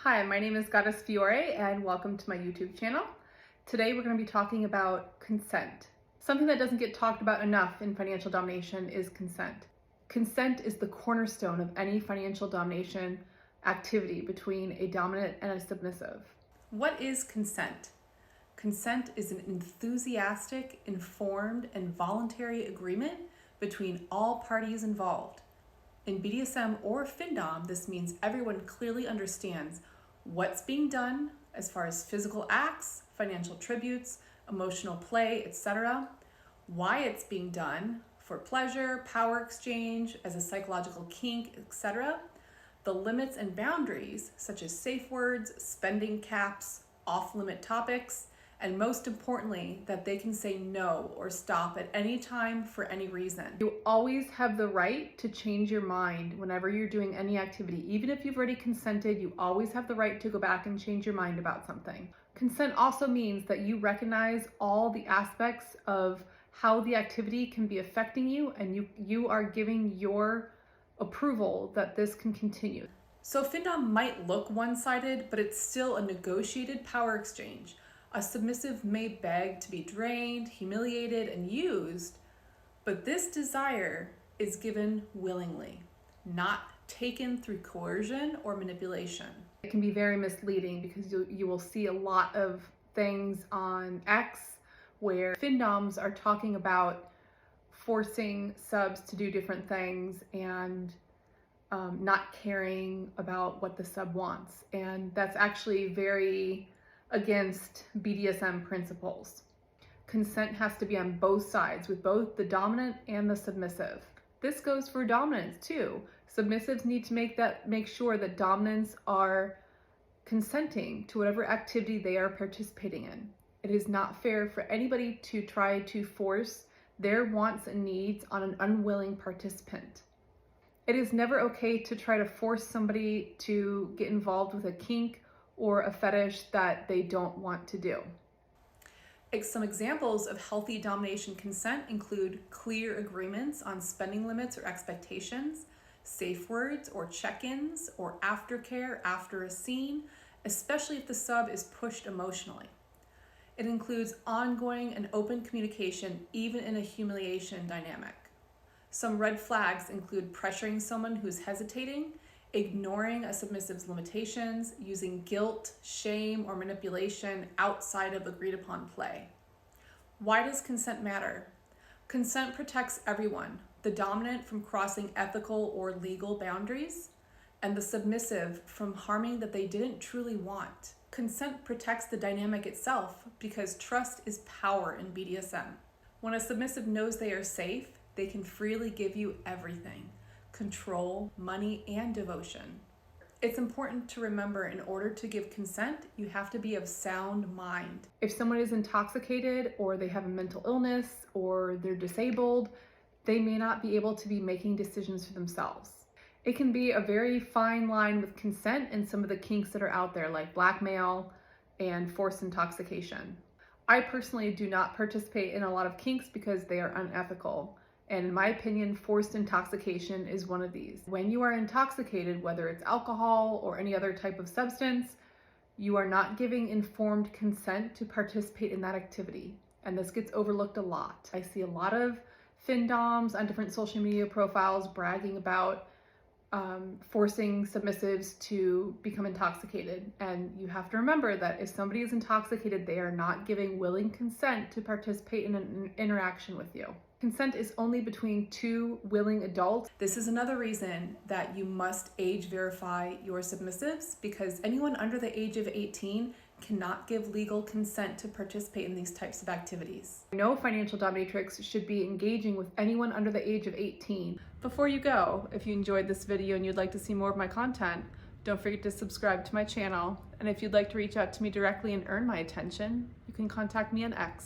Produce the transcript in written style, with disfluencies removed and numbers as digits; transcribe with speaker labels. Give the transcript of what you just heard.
Speaker 1: Hi, my name is Goddess Fiore and welcome to my YouTube channel. Today we're going to be talking about consent. Something that doesn't get talked about enough in financial domination is consent. Consent is the cornerstone of any financial domination activity between a dominant and a submissive. What is consent? Consent is an enthusiastic, informed, and voluntary agreement between all parties involved. In BDSM or Findom, this means everyone clearly understands what's being done as far as physical acts, financial tributes, emotional play, etc., why it's being done for pleasure, power exchange, as a psychological kink, etc., the limits and boundaries such as safe words, spending caps, off-limit topics, and most importantly, that they can say no or stop at any time for any reason. You always have the right to change your mind whenever you're doing any activity. Even if you've already consented, you always have the right to go back and change your mind about something. Consent also means that you recognize all the aspects of how the activity can be affecting you, and you are giving your approval that this can continue. So Findom might look one-sided, but it's still a negotiated power exchange. A submissive may beg to be drained, humiliated, and used, but this desire is given willingly, not taken through coercion or manipulation. It can be very misleading because you will see a lot of things on X where Findoms are talking about forcing subs to do different things and not caring about what the sub wants. And that's actually very against BDSM principles. Consent has to be on both sides, with both the dominant and the submissive. This goes for dominants too. Submissives need to make sure that dominants are consenting to whatever activity they are participating in. It is not fair for anybody to try to force their wants and needs on an unwilling participant. It is never okay to try to force somebody to get involved with a kink or a fetish that they don't want to do. Some examples of healthy domination consent include clear agreements on spending limits or expectations, safe words or check-ins, or aftercare after a scene, especially if the sub is pushed emotionally. It includes ongoing and open communication, even in a humiliation dynamic. Some red flags include pressuring someone who's hesitating, ignoring a submissive's limitations, using guilt, shame, or manipulation outside of agreed upon play. Why does consent matter? Consent protects everyone, the dominant from crossing ethical or legal boundaries, and the submissive from harming that they didn't truly want. Consent protects the dynamic itself because trust is power in BDSM. When a submissive knows they are safe, they can freely give you everything: control, money, and devotion. It's important to remember, in order to give consent, you have to be of sound mind. If someone is intoxicated, or they have a mental illness, or they're disabled, they may not be able to be making decisions for themselves. It can be a very fine line with consent and some of the kinks that are out there, like blackmail and forced intoxication. I personally do not participate in a lot of kinks because they are unethical. And in my opinion, forced intoxication is one of these. When you are intoxicated, whether it's alcohol or any other type of substance, you are not giving informed consent to participate in that activity. And this gets overlooked a lot. I see a lot of Findoms on different social media profiles bragging about forcing submissives to become intoxicated. And you have to remember that if somebody is intoxicated, they are not giving willing consent to participate in an interaction with you. Consent is only between two willing adults. This is another reason that you must age verify your submissives, because anyone under the age of 18 cannot give legal consent to participate in these types of activities. No financial dominatrix should be engaging with anyone under the age of 18. Before you go, if you enjoyed this video and you'd like to see more of my content, don't forget to subscribe to my channel. And if you'd like to reach out to me directly and earn my attention, you can contact me on X.